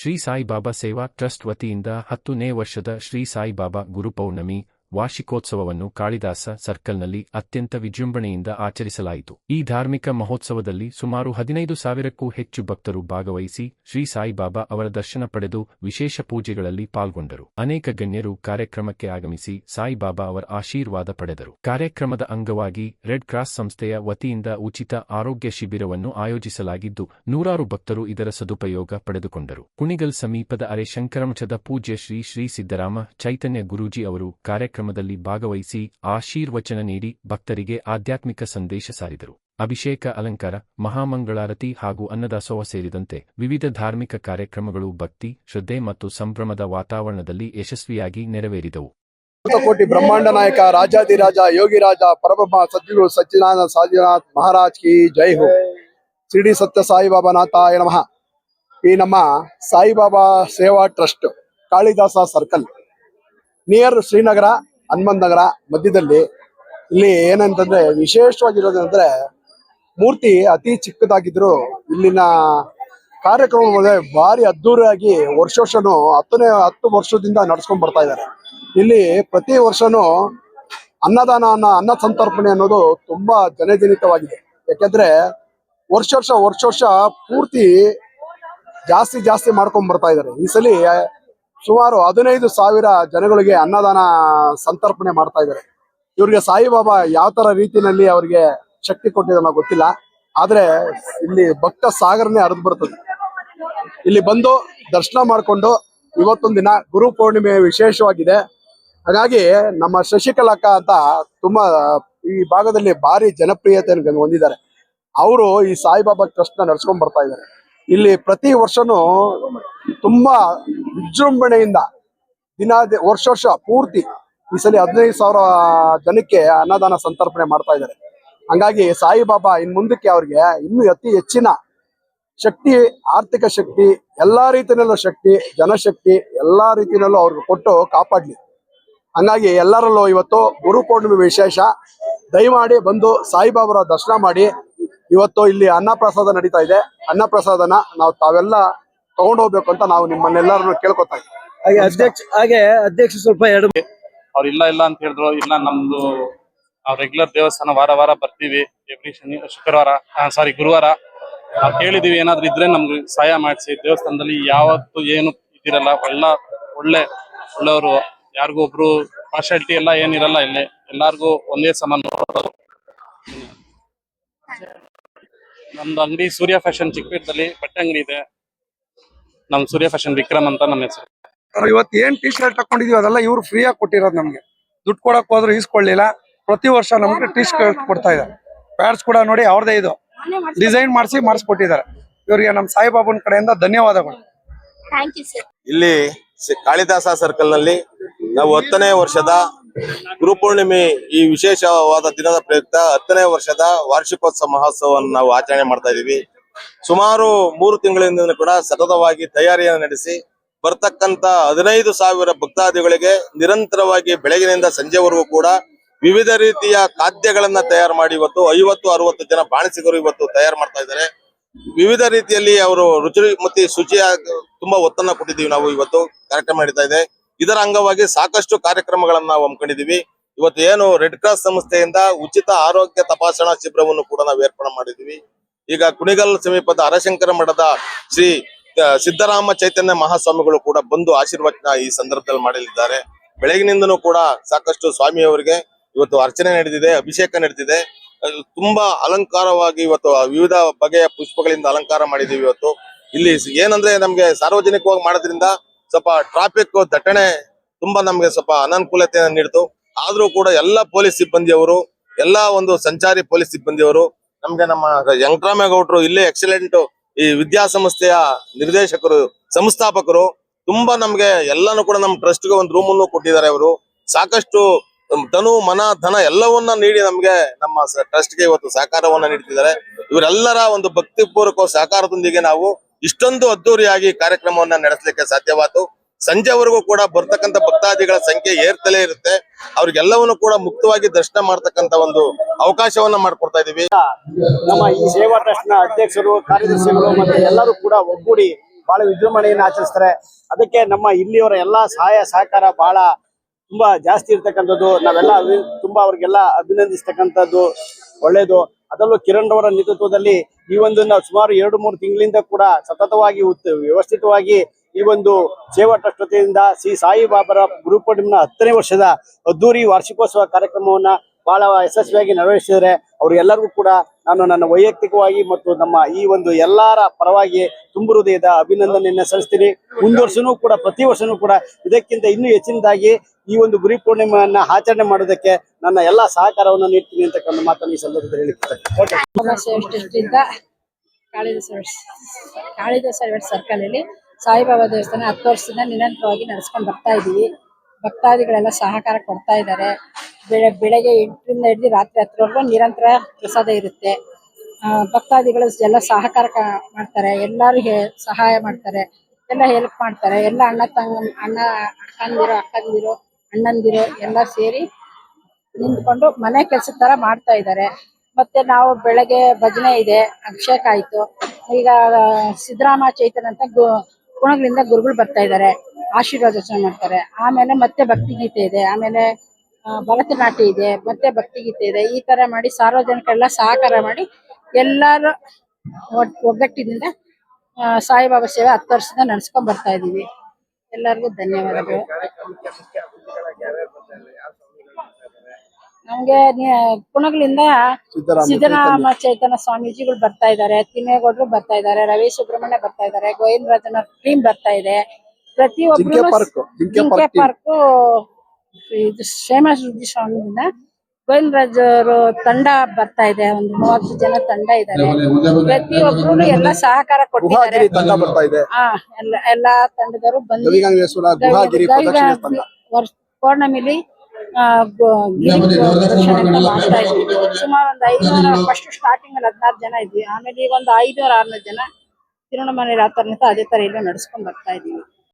Shri Saibaba Seva trust ವತಿಯಿಂದ 10ನೇ ವರ್ಷದ ಶ್ರೀ ಸಾಯಿಬಾಬಾ ಗುರುಪೌರ್ಣಮಿ ವಾರ್ಷಿಕೋತ್ಸವವನ್ನು ಕಾಳಿದಾಸ ಸರ್ಕಲ್ನಲ್ಲಿ ಅತ್ಯಂತ ವಿಜೃಂಭಣೆಯಿಂದ ಆಚರಿಸಲಾಯಿತು. ಈ ಧಾರ್ಮಿಕ ಮಹೋತ್ಸವದಲ್ಲಿ ಸುಮಾರು 15,000ಕ್ಕೂ ಹೆಚ್ಚು ಭಕ್ತರು ಭಾಗವಹಿಸಿ ಶ್ರೀ ಸಾಯಿಬಾಬಾ ಅವರ ದರ್ಶನ ಪಡೆದು ವಿಶೇಷ ಪೂಜೆಗಳಲ್ಲಿ ಪಾಲ್ಗೊಂಡರು. ಅನೇಕ ಗಣ್ಯರು ಕಾರ್ಯಕ್ರಮಕ್ಕೆ ಆಗಮಿಸಿ ಸಾಯಿಬಾಬಾ ಅವರ ಆಶೀರ್ವಾದ ಪಡೆದರು. ಕಾರ್ಯಕ್ರಮದ ಅಂಗವಾಗಿ ರೆಡ್ ಕ್ರಾಸ್ ಸಂಸ್ಥೆಯ ವತಿಯಿಂದ ಉಚಿತ ಆರೋಗ್ಯ ಶಿಬಿರವನ್ನು ಆಯೋಜಿಸಲಾಗಿದ್ದು, ನೂರಾರು ಭಕ್ತರು ಇದರ ಸದುಪಯೋಗ ಪಡೆದುಕೊಂಡರು. ಕುಣಿಗಲ್ ಸಮೀಪದ ಅರೆ ಶಂಕರಮಠದ ಪೂಜ್ಯ ಶ್ರೀ ಶ್ರೀ ಸಿದ್ದರಾಮ ಚೈತನ್ಯ ಗುರೂಜಿ ಅವರು ಕಾರ್ಯಕ್ರಮದಲ್ಲಿ ಭಾಗವಹಿಸಿ ಆಶೀರ್ವಚನ ನೀಡಿ ಭಕ್ತರಿಗೆ ಆಧ್ಯಾತ್ಮಿಕ ಸಂದೇಶ ಸಾರಿದರು. ಅಭಿಷೇಕ, ಅಲಂಕಾರ, ಮಹಾಮಂಗಳಾರತಿ ಹಾಗೂ ಅನ್ನದಾಸೋಹ ಸೇರಿದಂತೆ ವಿವಿಧ ಧಾರ್ಮಿಕ ಕಾರ್ಯಕ್ರಮಗಳು ಭಕ್ತಿ, ಶ್ರದ್ಧೆ ಮತ್ತು ಸಂಭ್ರಮದ ವಾತಾವರಣದಲ್ಲಿ ಯಶಸ್ವಿಯಾಗಿ ನೆರವೇರಿದವು. ಕೋಟಿ ಬ್ರಹ್ಮಾಂಡ ನಾಯಕ ರಾಜಾದಿರಾಜ ಯೋಗಿರಾಜ ಪರಬ್ರಹ್ಮ ಸದ್ಗುರು ಸಚ್ಚಿದಾನಂದ ಸಾಯಿನಾಥ್ ಮಹಾರಾಜ್ ಕಿ ಜೈ ಹೋ. ಶಿರಡಿ ಸತ್ಯ ಸಾಯಿಬಾಬಾ ನಾಥಾಯ ನಮಃ. ಈ ನಮ್ಮ Saibaba Seva trust Kalidasa circle near Srinagar Hanumantha Nagar ಮಧ್ಯದಲ್ಲಿ ಇಲ್ಲಿ ಏನಂತಂದ್ರೆ ವಿಶೇಷವಾಗಿರೋದಂದ್ರೆ ಮೂರ್ತಿ ಅತಿ ಚಿಕ್ಕದಾಗಿದ್ರು ಇಲ್ಲಿನ ಕಾರ್ಯಕ್ರಮ ಭಾರಿ ಅದ್ದೂರಿಯಾಗಿ ವರ್ಷನೂ 10 ವರ್ಷದಿಂದ ನಡ್ಸ್ಕೊಂಡ್ ಬರ್ತಾ ಇದ್ದಾರೆ. ಇಲ್ಲಿ ಪ್ರತಿ ವರ್ಷನೂ ಅನ್ನ ಸಂತರ್ಪಣೆ ಅನ್ನೋದು ತುಂಬಾ ಜನಜನಿತವಾಗಿದೆ. ಯಾಕಂದ್ರೆ ವರ್ಷ ಪೂರ್ತಿ ಜಾಸ್ತಿ ಮಾಡ್ಕೊಂಡ್ ಬರ್ತಾ ಇದ್ದಾರೆ. ಈ ಸಲ ಸುಮಾರು 15,000 ಜನಗಳಿಗೆ ಅನ್ನದಾನ ಸಂತರ್ಪಣೆ ಮಾಡ್ತಾ ಇದ್ದಾರೆ. ಇವ್ರಿಗೆ ಸಾಯಿಬಾಬಾ ಯಾವ ತರ ರೀತಿಯಲ್ಲಿ ಅವ್ರಿಗೆ ಶಕ್ತಿ ಕೊಟ್ಟಿದ್ದಾನೋ ಗೊತ್ತಿಲ್ಲ, ಆದ್ರೆ ಇಲ್ಲಿ ಭಕ್ತ ಸಾಗರನೇ ಹರಿದು ಬರ್ತದೆ. ಇಲ್ಲಿ ಬಂದು ದರ್ಶನ ಮಾಡಿಕೊಂಡು ಇವತ್ತೊಂದು ದಿನ ಗುರು ಪೌರ್ಣಿಮೆ ವಿಶೇಷವಾಗಿದೆ. ಹಾಗಾಗಿ ನಮ್ಮ ಶಶಿಕಲಾ ಅಂತ ತುಂಬಾ ಈ ಭಾಗದಲ್ಲಿ ಭಾರಿ ಜನಪ್ರಿಯತೆಯನ್ನು ಹೊಂದಿದ್ದಾರೆ. ಅವರು ಈ ಸಾಯಿಬಾಬಾ ಟ್ರಸ್ಟ್ ನ ನಡ್ಸ್ಕೊಂಡ್ ಬರ್ತಾ ಇದ್ದಾರೆ. ಇಲ್ಲಿ ಪ್ರತಿ ವರ್ಷನೂ ತುಂಬಾ ವಿಜೃಂಭಣೆಯಿಂದ ವರ್ಷ ಪೂರ್ತಿ ಈ ಸಲ 15,000 ಜನಕ್ಕೆ ಅನ್ನದಾನ ಸಂತರ್ಪಣೆ ಮಾಡ್ತಾ ಇದ್ದಾರೆ. ಹಂಗಾಗಿ ಸಾಯಿಬಾಬಾ ಇನ್ ಮುಂದಕ್ಕೆ ಅವ್ರಿಗೆ ಇನ್ನೂ ಅತಿ ಹೆಚ್ಚಿನ ಶಕ್ತಿ, ಆರ್ಥಿಕ ಶಕ್ತಿ, ಎಲ್ಲಾ ರೀತಿಯಲ್ಲೂ ಶಕ್ತಿ, ಜನಶಕ್ತಿ ಎಲ್ಲಾ ರೀತಿಯಲ್ಲೂ ಅವ್ರಿಗೆ ಕೊಟ್ಟು ಕಾಪಾಡ್ಲಿ. ಹಂಗಾಗಿ ಎಲ್ಲರಲ್ಲೂ ಇವತ್ತು ಗುರು ಪೌರ್ಣಿಮೆ ವಿಶೇಷ. ದಯಮಾಡಿ ಬಂದು ಸಾಯಿಬಾಬರ ದರ್ಶನ ಮಾಡಿ. ಇವತ್ತು ಇಲ್ಲಿ ಅನ್ನಪ್ರಸಾದ ನಡೀತಾ ಇದೆ. ಅನ್ನಪ್ರಸಾದನ ನಾವು ತಾವೆಲ್ಲ ತಗೊಂಡು ಹೋಗ್ಬೇಕು ಅಂತ ನಾವು ನಿಮ್ಮನ್ನೆಲ್ಲರನ್ನು ಕೇಳ್ಕೊತಾ ಇದ್ದೀವಿ. ಹಾಗೆ ಅಧ್ಯಕ್ಷ ಸ್ವಲ್ಪ ಅವ್ರು ಇಲ್ಲ ಅಂತ ಹೇಳಿದ್ರು. ಇಲ್ಲ, ನಮ್ದು ರೆಗ್ಯುಲರ್ ದೇವಸ್ಥಾನ ವಾರ ಬರ್ತೀವಿ, ಎವ್ರಿ ಗುರುವಾರ ಕೇಳಿದೀವಿ. ಏನಾದ್ರು ಇದ್ರೆ ನಮ್ಗೆ ಸಹಾಯ ಮಾಡಿಸಿ. ದೇವಸ್ಥಾನದಲ್ಲಿ ಯಾವತ್ತು ಏನು ಇದಿರಲ್ಲ, ಒಳ್ಳೆಯವರು, ಯಾರಿಗೂ ಒಬ್ರು ಪಾರ್ಶಾಲಿಟಿ ಎಲ್ಲ ಏನಿರಲ್ಲ. ಇಲ್ಲಿ ಎಲ್ಲಾರ್ಗು ಒಂದೇ ಸಮಾನ. ನಮ್ದು ಅಂಗಡಿ ಸೂರ್ಯ ಫ್ಯಾಷನ್ ಚಿಕ್ಕಪೇಟದಲ್ಲಿ ಬಟ್ಟೆ ಅಂಗಡಿ ಇದೆ. ನಮ್ ಸೂರ್ಯ ಫ್ಯಾಷನ್ ವಿಕ್ರಮ್ ಅಂತ ನಮ್ಮ ಹೆಸರು. ಇವತ್ತು ಏನ್ ಟಿ ಶರ್ಟ್ ಹಾಕೊಂಡಿದೀವಿ ಅದೆಲ್ಲ ಇವ್ರು ಫ್ರೀ ಆಗಿ ಕೊಟ್ಟಿರೋದು. ನಮ್ಗೆ ದುಡ್ಡು ಕೊಡಕ್ ಹೋದ್ರು ಈಸ್ಕೊಳ್ಳಿಲ್ಲ. ಪ್ರತಿ ವರ್ಷ ನಮ್ಗೆ ಟಿ ಶರ್ಟ್ ಕೊಡ್ತಾ ಇದ್ದಾರೆ. ಪ್ಯಾಡ್ಸ್ ಕೂಡ ನೋಡಿ ಅವ್ರದೇ ಇದು ಡಿಸೈನ್ ಮಾಡಿಸ್ಕೊಟ್ಟಿದ್ದಾರೆ. ಇವ್ರಿಗೆ ನಮ್ಮ ಸಾಯಿಬಾಬನ್ ಕಡೆಯಿಂದ ಧನ್ಯವಾದಗಳು. ಇಲ್ಲಿ ಕಾಳಿದಾಸ ಸರ್ಕಲ್ ನಲ್ಲಿ ನಾವು 10ನೇ ವರ್ಷದ ಗುರುಪೂರ್ಣಿಮೆ ಈ ವಿಶೇಷವಾದ ದಿನದ ಪ್ರಯುಕ್ತ 10ನೇ ವರ್ಷದ ವಾರ್ಷಿಕೋತ್ಸವ ಮಹೋತ್ಸವವನ್ನು ನಾವು ಆಚರಣೆ ಮಾಡ್ತಾ ಇದೀವಿ. ಸುಮಾರು 3 ತಿಂಗಳಿಂದ ಕೂಡ ಸತತವಾಗಿ ತಯಾರಿಯನ್ನು ನಡೆಸಿ ಬರ್ತಕ್ಕಂತ 15,000 ಭಕ್ತಾದಿಗಳಿಗೆ ನಿರಂತರವಾಗಿ ಬೆಳಗಿನಿಂದ ಸಂಜೆವರೆಗೂ ಕೂಡ ವಿವಿಧ ರೀತಿಯ ಖಾದ್ಯಗಳನ್ನ ತಯಾರು ಮಾಡಿ ಇವತ್ತು 50-60 ಜನ ಬಾಣಸಿಗರು ಇವತ್ತು ತಯಾರು ಮಾಡ್ತಾ ಇದ್ದಾರೆ. ವಿವಿಧ ರೀತಿಯಲ್ಲಿ ಅವರು ರುಚಿ ಮತ್ತೆ ಶುಚಿಯಾಗಿ ತುಂಬಾ ಒತ್ತನ್ನ ಕೊಟ್ಟಿದ್ದೀವಿ. ನಾವು ಇವತ್ತು ಕಾರ್ಯಕ್ರಮ ನಡೀತಾ ಇದೆ. ಇದರ ಅಂಗವಾಗಿ ಸಾಕಷ್ಟು ಕಾರ್ಯಕ್ರಮಗಳನ್ನ ನಾವು ಹಮ್ಮಿಕೊಂಡಿದ್ದೀವಿ. ಇವತ್ತು ಏನು ರೆಡ್ ಕ್ರಾಸ್ ಸಂಸ್ಥೆಯಿಂದ ಉಚಿತ ಆರೋಗ್ಯ ತಪಾಸಣಾ ಶಿಬಿರವನ್ನು ಕೂಡ ನಾವು ಏರ್ಪಾಡು ಮಾಡಿದ್ದೀವಿ. ಈಗ ಕುಣಿಗಲ್ ಸಮೀಪದ ಹರಶಂಕರ ಮಠದ ಶ್ರೀ ಸಿದ್ದರಾಮ ಚೈತನ್ಯ ಮಹಾಸ್ವಾಮಿಗಳು ಕೂಡ ಬಂದು ಆಶೀರ್ವಚನ ಈ ಸಂದರ್ಭದಲ್ಲಿ ಮಾಡಲಿದ್ದಾರೆ. ಬೆಳಗಿನಿಂದನೂ ಕೂಡ ಸಾಕಷ್ಟು ಸ್ವಾಮಿಯವರಿಗೆ ಇವತ್ತು ಅರ್ಚನೆ ನಡೆದಿದೆ, ಅಭಿಷೇಕ ನಡೆದಿದೆ. ತುಂಬಾ ಅಲಂಕಾರವಾಗಿ ಇವತ್ತು ವಿವಿಧ ಬಗೆಯ ಪುಷ್ಪಗಳಿಂದ ಅಲಂಕಾರ ಮಾಡಿದೀವಿ. ಇವತ್ತು ಇಲ್ಲಿ ಏನಂದ್ರೆ ನಮ್ಗೆ ಸಾರ್ವಜನಿಕವಾಗಿ ಮಾಡೋದ್ರಿಂದ ಸ್ವಲ್ಪ ಟ್ರಾಫಿಕ್ ದಟ್ಟಣೆ ತುಂಬಾ ನಮ್ಗೆ ಸ್ವಲ್ಪ ಅನಾನುಕೂಲತೆಯನ್ನು ನೀಡಿತು. ಆದ್ರೂ ಕೂಡ ಎಲ್ಲ ಪೊಲೀಸ್ ಸಿಬ್ಬಂದಿಯವರು, ಎಲ್ಲಾ ಒಂದು ಸಂಚಾರಿ ಪೊಲೀಸ್ ಸಿಬ್ಬಂದಿಯವರು, ನಮ್ಗೆ ನಮ್ಮ ವೆಂಕಟರಾಮೇಗೌಡರು, ಇಲ್ಲೇ ಎಕ್ಸಲೆಂಟ್ ಈ ವಿದ್ಯಾಸಂಸ್ಥೆಯ ನಿರ್ದೇಶಕರು, ಸಂಸ್ಥಾಪಕರು ತುಂಬಾ ನಮ್ಗೆ ಎಲ್ಲಾನು ಕೂಡ ನಮ್ಮ ಟ್ರಸ್ಟ್ ಗೆ ಒಂದು ರೂಮ್ ಅನ್ನು ಕೊಟ್ಟಿದ್ದಾರೆ. ಅವರು ಸಾಕಷ್ಟು ತನು ಮನ ಧನ ಎಲ್ಲವನ್ನ ನೀಡಿ ನಮ್ಗೆ ನಮ್ಮ ಟ್ರಸ್ಟ್ ಗೆ ಇವತ್ತು ಸಹಕಾರವನ್ನ ನೀಡ್ತಿದ್ದಾರೆ. ಇವರೆಲ್ಲರ ಒಂದು ಭಕ್ತಿಪೂರ್ವಕ ಸಹಕಾರದೊಂದಿಗೆ ನಾವು ಇಷ್ಟೊಂದು ಅದ್ದೂರಿಯಾಗಿ ಕಾರ್ಯಕ್ರಮವನ್ನ ನಡೆಸಲಿಕ್ಕೆ ಸಾಧ್ಯವಾಯಿತು. ಸಂಜೆವರೆಗೂ ಕೂಡ ಬರ್ತಕ್ಕಂಥ ಭಕ್ತಾದಿಗಳ ಸಂಖ್ಯೆ ಏರ್ತಲೇ ಇರುತ್ತೆ. ಅವ್ರಿಗೆಲ್ಲವನ್ನು ಕೂಡ ಮುಕ್ತವಾಗಿ ದರ್ಶನ ಮಾಡ್ತಕ್ಕಂಥ ಒಂದು ಅವಕಾಶವನ್ನ ಮಾಡ್ಕೊಡ್ತಾ ಇದೀವಿ. ನಮ್ಮ ಈ ಸೇವಾ ಟ್ರಸ್ಟ್ ನ ಅಧ್ಯಕ್ಷರು, ಕಾರ್ಯದರ್ಶಿಗಳು ಮತ್ತೆ ಎಲ್ಲರೂ ಕೂಡ ಒಗ್ಗೂಡಿ ಬಹಳ ವಿಜೃಂಭಣೆಯನ್ನು ಆಚರಿಸ್ತಾರೆ. ಅದಕ್ಕೆ ನಮ್ಮ ಇಲ್ಲಿಯವರ ಎಲ್ಲಾ ಸಹಾಯ ಸಹಕಾರ ಬಹಳ ತುಂಬಾ ಜಾಸ್ತಿ ಇರ್ತಕ್ಕಂಥದ್ದು. ನಾವೆಲ್ಲ ತುಂಬಾ ಅವ್ರಿಗೆಲ್ಲ ಅಭಿನಂದಿಸ್ತಕ್ಕಂಥದ್ದು ಒಳ್ಳೇದು. ಅದರಲ್ಲೂ ಕಿರಣ್ ಅವರ ನೇತೃತ್ವದಲ್ಲಿ ಈ ಒಂದು ನಾವು ಸುಮಾರು 2-3 ತಿಂಗಳಿಂದ ಕೂಡ ಸತತವಾಗಿ ವ್ಯವಸ್ಥಿತವಾಗಿ ಈ ಒಂದು ಸೇವಾ ಟ್ರಸ್ಟ್ ವತಿಯಿಂದ ಶ್ರೀ ಸಾಯಿಬಾಬಾರ ಗುರುಪೂರ್ಣಿಮೆಯ 10ನೇ ವರ್ಷದ ಅದ್ದೂರಿ ವಾರ್ಷಿಕೋತ್ಸವ ಕಾರ್ಯಕ್ರಮವನ್ನ ಬಹಳ ಯಶಸ್ವಿಯಾಗಿ ನೆರವೇರಿಸಿದರೆ ಅವರಿಗೆಲ್ಲರಿಗೂ ಕೂಡ ನಾನು ನನ್ನ ವೈಯಕ್ತಿಕವಾಗಿ ಮತ್ತು ನಮ್ಮ ಈ ಒಂದು ಎಲ್ಲರ ಪರವಾಗಿ ತುಂಬು ಹೃದಯದ ಅಭಿನಂದನೆಯನ್ನ ಸಲ್ಲಿಸ್ತೀನಿ. ಮುಂದುವರ್ಷನೂ ಕೂಡ ಪ್ರತಿ ವರ್ಷನೂ ಕೂಡ ಇದಕ್ಕಿಂತ ಇನ್ನೂ ಹೆಚ್ಚಿನದಾಗಿ ಈ ಒಂದು ಗುರು ಪೂರ್ಣಿಮೆಯನ್ನ ಆಚರಣೆ ಮಾಡೋದಕ್ಕೆ ನನ್ನ ಎಲ್ಲಾ ಸಹಕಾರವನ್ನು ನೀಡ್ತೀನಿ ಅಂತಕ್ಕಂಥ ಮಾತನ್ನು ಈ ಸಂದರ್ಭದಲ್ಲಿ ಹೇಳಿದ್ದೇನೆ. ಕಾಳಿದಾಸ ಸರ್ಕಲ್ ಅಲ್ಲಿ ಸಾಯಿಬಾಬಾ ದೇವಸ್ಥಾನ 10 ವರ್ಷದಿಂದ ನಿರಂತರವಾಗಿ ನಡೆಸ್ಕೊಂಡು ಬರ್ತಾ ಇದೀವಿ. ಭಕ್ತಾದಿಗಳೆಲ್ಲ ಸಹಕಾರ ಕೊಡ್ತಾ ಇದ್ದಾರೆ. ಬೆಳಗ್ಗೆ 8ರಿಂದ ಹಿಡಿದು ರಾತ್ರಿ 10ರವರೆಗೂ ನಿರಂತರ ಪ್ರಸಾದ ಇರುತ್ತೆ. ಭಕ್ತಾದಿಗಳು ಎಲ್ಲ ಸಹಕಾರ ಮಾಡ್ತಾರೆ, ಎಲ್ಲರಿಗೆ ಸಹಾಯ ಮಾಡ್ತಾರೆ, ಎಲ್ಲ ಹೆಲ್ಪ್ ಮಾಡ್ತಾರೆ. ಎಲ್ಲ ಅಕ್ಕಂದಿರು ಅಣ್ಣಂದಿರು ಎಲ್ಲ ಸೇರಿ ನಿಂತ್ಕೊಂಡು ಮನೆ ಕೆಲಸದ ತರ ಮಾಡ್ತಾ ಇದ್ದಾರೆ. ಮತ್ತೆ ನಾವು ಬೆಳಗ್ಗೆ ಭಜನೆ ಇದೆ, ಅಭಿಷೇಕ ಆಯ್ತು. ಈಗ ಸಿದ್ದರಾಮ ಚೈತನ್ಯ ಅಂತ ಕುಣಗಳಿಂದ ಗುರುಗಳು ಬರ್ತಾ ಇದ್ದಾರೆ, ಆಶೀರ್ವಾದ ಮಾಡ್ತಾರೆ. ಆಮೇಲೆ ಮತ್ತೆ ಭಕ್ತಿಗೀತೆ ಇದೆ, ಆಮೇಲೆ ಭರತನಾಟ್ಯ ಇದೆ, ಮತ್ತೆ ಭಕ್ತಿಗೀತೆ ಇದೆ. ಈ ತರ ಮಾಡಿ ಸಾರ್ವಜನಿಕರೆಲ್ಲ ಸಹಕಾರ ಮಾಡಿ ಎಲ್ಲರೂ ಒಗ್ಗಟ್ಟಿನಿಂದ ಸಾಯಿಬಾಬಾ ಸೇವೆ 10 ವರ್ಷದಿಂದ ನಡೆಸ್ಕೊಂಡ್ ಬರ್ತಾ ಇದೀವಿ. ಎಲ್ಲರಿಗೂ ಧನ್ಯವಾದಗಳು. ನಮ್ಗೆ ಕುಣಗಳಿಂದ ಸಿದ್ದರಾಮ ಚೈತನ್ಯ ಸ್ವಾಮೀಜಿಗಳು ಬರ್ತಾ ಇದ್ದಾರೆ, ತಿಮ್ಮೇಗೌಡರು ಬರ್ತಾ ಇದ್ದಾರೆ, ರವಿ ಸುಬ್ರಹ್ಮಣ್ಯ ಬರ್ತಾ ಇದ್ದಾರೆ, ಗೋವಿಂದರಾಜನ ಟೀಮ್ ಬರ್ತಾ ಇದೆ. ಪ್ರತಿಯೊಬ್ಬರು ಜಿಂಕೆ ಪಾರ್ಕ್ ಇದು ಶ್ರೀಮ ಸ್ವಾಮಿಯಿಂದ ಗೋವಿಂದರಾಜ್ ಅವರು ತಂಡ ಬರ್ತಾ ಇದೆ. ಒಂದು 30 ಜನ ತಂಡ ಇದ್ದಾರೆ. ಪ್ರತಿಯೊಬ್ಬರು ಎಲ್ಲ ಸಹಕಾರ ಕೊಟ್ಟಿದ್ದಾರೆ. ಎಲ್ಲಾ ತಂಡದವರು ಬಂದು ಪೌರ್ಣಮಿಲಿ ಮಾಡ್ತಾ ಇದ್ವಿ. ಸುಮಾರು ಒಂದು 500 ಫಸ್ಟ್ ಸ್ಟಾರ್ಟಿಂಗ್ ಅಲ್ಲಿ 16 ಜನ ಇದ್ವಿ. ಆಮೇಲೆ ಈಗ ಒಂದು 500-600 ಜನ ತಿರುವಣ್ಣಾಮಲೈ ರಾತ್ರಿ ಅದೇ ತರ ಎಲ್ಲ ನಡ್ಸ್ಕೊಂಡ್ ಬರ್ತಾ ಇದೀವಿ.